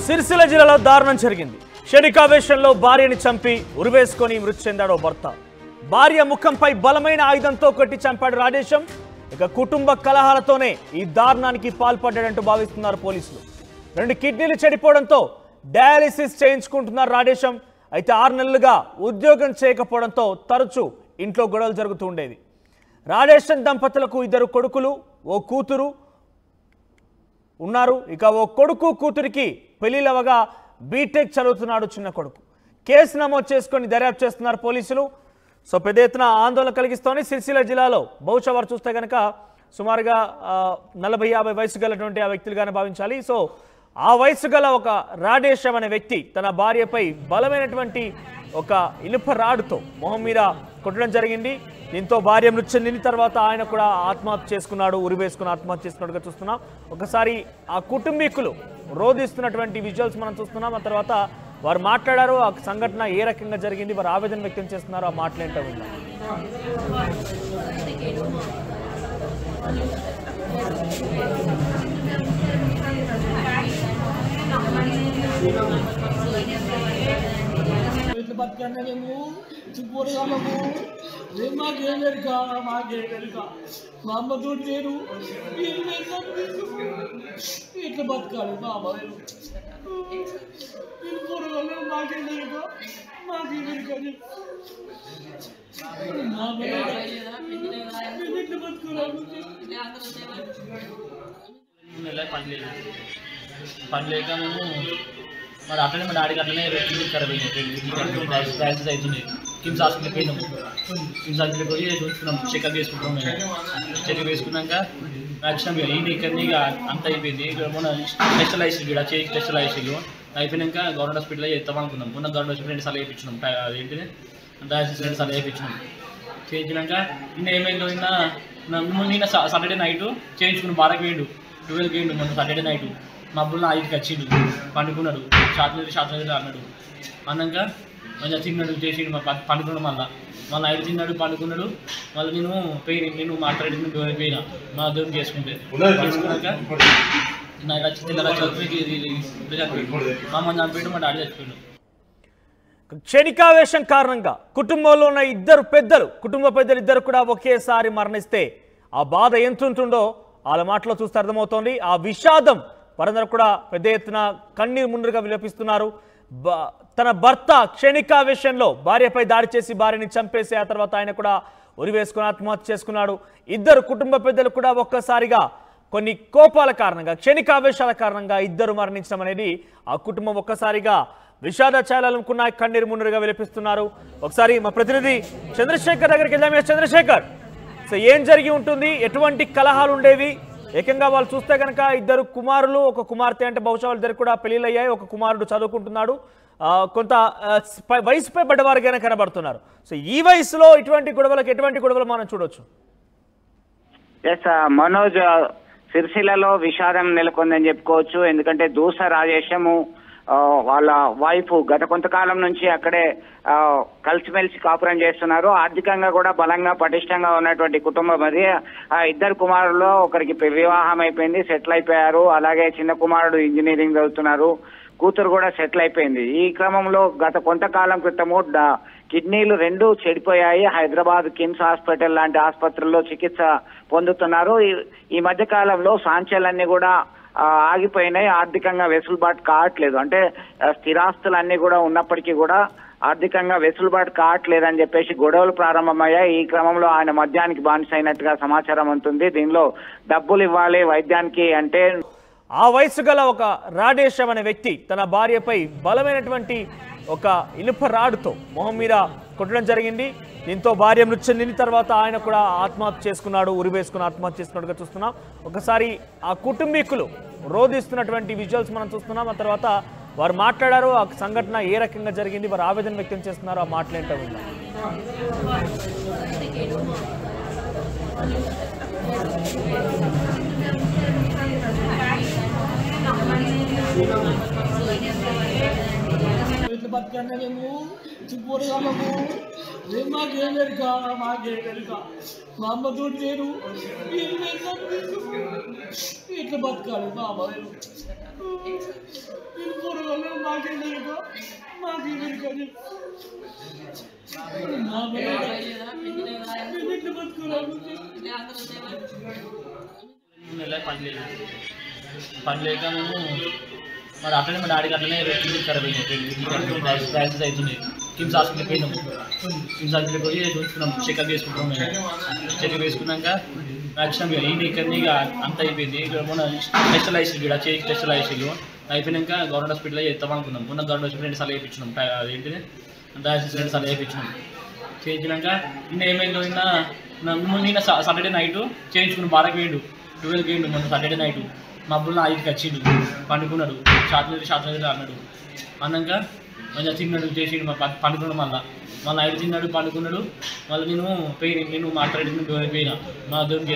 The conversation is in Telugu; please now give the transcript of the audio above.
సిరిసిల్ల జిల్లాలో దారుణం జరిగింది. క్షణికావేశంలో భార్యని చంపి ఉరివేసుకొని మృతి చెందాడు భర్త. భార్య ముఖంపై బలమైన ఆయుధంతో కొట్టి చంపాడు రాజేశం. ఇక కుటుంబ కలహాలతోనే ఈ దారుణానికి పాల్పడ్డాడంటూ భావిస్తున్నారు పోలీసులు. 2 కిడ్నీలు చెడిపోవడంతో డయాలిసిస్ చేయించుకుంటున్నారు రాజేశం. అయితే 6 నెలలుగా ఉద్యోగం చేయకపోవడంతో తరచూ ఇంట్లో గొడవలు జరుగుతూ ఉండేది. రాజేశం దంపతులకు 2 కొడుకులు, 1 కూతురు ఉన్నారు. ఇక 1 కొడుకు కూతురికి పెళ్లిలవగా బీటెక్ చదువుతున్నాడు చిన్న కొడుకు. కేసు నమోదు చేసుకొని దర్యాప్తు చేస్తున్నారు పోలీసులు. సో పెద్ద ఎత్తున ఆందోళన కలిగిస్తోంది సిరిసిల్ల జిల్లాలో. బహుశా వారు చూస్తే కనుక సుమారుగా 40-50 వయసు గలటువంటి ఆ వ్యక్తులుగానే భావించాలి. సో ఆ వయసు గల ఒక రాజేశం అనే వ్యక్తి తన భార్యపై బలమైనటువంటి ఒక ఇనుప రాడుతో మొహం మీద కొట్టడం జరిగింది. దీంతో భార్య మృతి చెందిన తర్వాత ఆయన కూడా ఆత్మహత్య చేసుకున్నాడు, ఉరివేసుకుని ఆత్మహత్య చేసుకున్నట్టుగా చూస్తున్నాం. ఒకసారి ఆ కుటుంబీకులు రోధిస్తున్నటువంటి విజువల్స్ మనం చూస్తున్నాం. ఆ తర్వాత వారు మాట్లాడారు, ఆ సంఘటన ఏ రకంగా జరిగింది, వారు ఆవేదన వ్యక్తం చేస్తున్నారు, ఆ మాటలేంటో విన్నాం. బతకన్నా మేము చుపోరగాళ్ళము మాకేమెరుక మా అమ్మతో నేను ఎట్లా బతకాలి మా అమ్మ పోరగాళ్ళు మాకేమెరుక ఎట్లా బతకాలి. పని లేక మేము మరి అట్లనే మా డాడీకి అట్లనే ఖరాబ్ అయినాయి, డయాలసిస్ అవుతున్నాయి. కిమ్స్ హాస్పిటల్కి పోయినాము. కిమ్స్ హాస్పిటల్కి పోయి చూసుకున్నాం, చెకప్ చేసుకుంటాం. మేము చెకప్ వేసుకున్నాక వచ్చినాం. ఏంటి ఇక్కడ ఇక అంత అయిపోయింది. ఇక్కడ మొన్న టెస్టులు వేసి ఇక్కడ చేసి టెస్టులు వేసి అయిపోయినాక గవర్నమెంట్ హాస్పిటల్లో చేస్తాం అనుకున్నాం. మొన్న గవర్నమెంట్ హాస్పిటల్ 2 సార్లు వేయించినాం. అదేంటిది డయాలసిస్ 2 సార్లు వేయించినాం. చేయించినాక నిన్న ఏమైందో నిన్న సాటర్డే నైట్ చేయించుకున్నాం. 12కి వేయండు, 12కి వేయండు. మొన్న సాటర్డే నైట్ మబ్బుల్లో 5కి వచ్చిండు, పండుకున్నాడు. షార్ట్ అన్నాడు. అన్నాక మంచిగా తిన్నాడు, చేసిండు, పండుకున్నాడు. మళ్ళీ 5 తిన్నాడు, పండుకున్నాడు. మళ్ళీ నేను మాట్లాడి పోయినా మా దూరం చేసుకున్నాక నాకు వచ్చి తెల్లగా చదివి మా అమ్మ చంపాడు, మా డాడీ చచ్చిపోయాడు. క్షణికావేశం కారణంగా కుటుంబంలో ఉన్న కుటుంబ పెద్దలు ఇద్దరు కూడా ఒకేసారి మరణిస్తే ఆ బాధ ఎంతుంటుందో వాళ్ళ మాటలో చూస్తే అర్థమవుతోంది. ఆ విషాదం వారందరూ కూడా పెద్ద ఎత్తున కన్నీరు ముందుగా విలపిస్తున్నారు. తన భర్త క్షణికావేశంలో భార్యపై దాడి చేసి భార్యని చంపేసి ఆ తర్వాత ఆయన కూడా ఉరివేసుకుని ఆత్మహత్య చేసుకున్నాడు. 2 కుటుంబ పెద్దలు కూడా ఒక్కసారిగా కొన్ని కోపాల కారణంగా, క్షణికావేశాల కారణంగా 2 మరణించడం అనేది ఆ కుటుంబం ఒక్కసారిగా విషాద ఛాయలనుకున్న కన్నీరు ముందుగా విలపిస్తున్నారు. ఒకసారి మా ప్రతినిధి చంద్రశేఖర్ దగ్గరికి వెళ్దాం. చంద్రశేఖర్, సో ఏం జరిగి ఉంటుంది, ఎటువంటి కలహాలు ఉండేవి? ఏకంగా వాళ్ళు చూస్తే కనుక 2 కుమారులు, 1 కుమార్తె, అంటే బహుశా వాళ్ళిద్దరు కూడా పెళ్లిళ్ళు అయ్యాయి. 1 కుమారుడు చదువుకుంటున్నాడు, కొంత వయసుపై పడ్డవారుగానే కనబడుతున్నారు. సో ఈ వయసులో ఎటువంటి గొడవలు మనం చూడొచ్చు? మనోజ్, సిరిసిల్లలో విషాదం నెలకొందని చెప్పుకోవచ్చు. ఎందుకంటే దూస రాజేశము వాళ్ళ వైఫ్ గత కొంతకాలం నుంచి అక్కడే కలిసిమెలిసి కాపురం చేస్తున్నారు. ఆర్థికంగా కూడా బలంగా పటిష్టంగా ఉన్నటువంటి కుటుంబం అది. 2 కుమారుల్లో ఒకరికి వివాహం అయిపోయింది, సెటిల్ అయిపోయారు. అలాగే చిన్న కుమారుడు ఇంజనీరింగ్ చదువుతున్నారు, కూతురు కూడా సెటిల్ అయిపోయింది. ఈ క్రమంలో గత కొంతకాలం క్రితము కిడ్నీలు 2 చెడిపోయాయి. హైదరాబాద్ కిమ్స్ హాస్పిటల్ లాంటి ఆసుపత్రుల్లో చికిత్స పొందుతున్నారు. ఈ మధ్య కాలంలో సాంఖ్యాలన్నీ కూడా ఆగిపోయినాయి, ఆర్థికంగా వెసులుబాటు కావట్లేదు. అంటే స్థిరాస్తులన్నీ కూడా ఉన్నప్పటికీ కూడా ఆర్థికంగా వెసులుబాటు కావట్లేదని చెప్పేసి గొడవలు ప్రారంభమయ్యాయి. ఈ క్రమంలో ఆయన మద్యానికి బానిస అయినట్టుగా సమాచారం ఉంటుంది. దీనిలో డబ్బులు ఇవ్వాలి వైద్యానికి అంటే ఆ వయసు గల ఒక రాజేశం అనే వ్యక్తి తన భార్యపై బలమైనటువంటి ఒక ఇనుప రాడుతో మొహం మీద కొట్టడం జరిగింది. దీంతో భార్య మృతి చెందిన తర్వాత ఆయన కూడా ఆత్మహత్య చేసుకున్నాడు, ఉరివేసుకుని ఆత్మహత్య చేసుకున్నట్టుగా చూస్తున్నాం. ఒకసారి ఆ కుటుంబీకులు రోధిస్తున్నటువంటి విజువల్స్ మనం చూస్తున్నాం. ఆ తర్వాత వారు మాట్లాడారు, ఆ సంఘటన ఏ రకంగా జరిగింది, వారు ఆవేదన వ్యక్తం చేస్తున్నారు, ఆ మాటలేంటో విన్నాం. బతకన్నా మేము చుపోరగాళ్ళము మాకేం వెనుక మాకేం వెనుక మా అమ్మతో నేను ఎట్లా బతకాలి బాబా నేను పొరగలను మాకేం వెనుక మాకేం వెనుక ఎట్లా బతకాలి పని లేక మేము మరి అట్లనే మా డాడీకి అట్లనే కిడ్నీ ఖరాబ్ అయినాయి డయాలసిస్ అవుతుంది కిమ్స్ హాస్పిటల్కి పోయినాము కిమ్స్ హాస్పిటల్కి పోయి చూసుకున్నాం చెకప్ చేసుకుంటాం మేము చెకప్ వేసుకున్నాక వచ్చినాం ఇక ఈయన ఇక్కడ ఇక అంత అయిపోయింది ఇక్కడ మొన్న టెస్టులు వేసి ఇక్కడ చేసి టెస్టులు వేసి అయిపోయినాక గవర్నమెంట్ హాస్పిటల్లో చేస్తాం అనుకున్నాం మొన్న గవర్నమెంట్ హాస్పిటల్ 2 సార్లు వేయించినాం అదేంటిది డయాలసిస్ 2 సార్లు వేయించినాం చేయించినాక నిన్న ఏమైందో నిన్న సాటర్డే నైట్ చేయించుకున్నాం బాగా వేయండు 12కి వేయండు మొన్న సాటర్డే నైట్ మబ్బుల్లో 5కి వచ్చిండు పండుకున్నాడు షార్ట్ అన్నాడు అన్నాక మంచిగా తిన్నాడు చేసిండు పండుకున్నాడు మళ్ళీ 5 తిన్నాడు పండుకున్నాడు మళ్ళీ నేను మాట్లాడి పోయినా మా దేవుడికి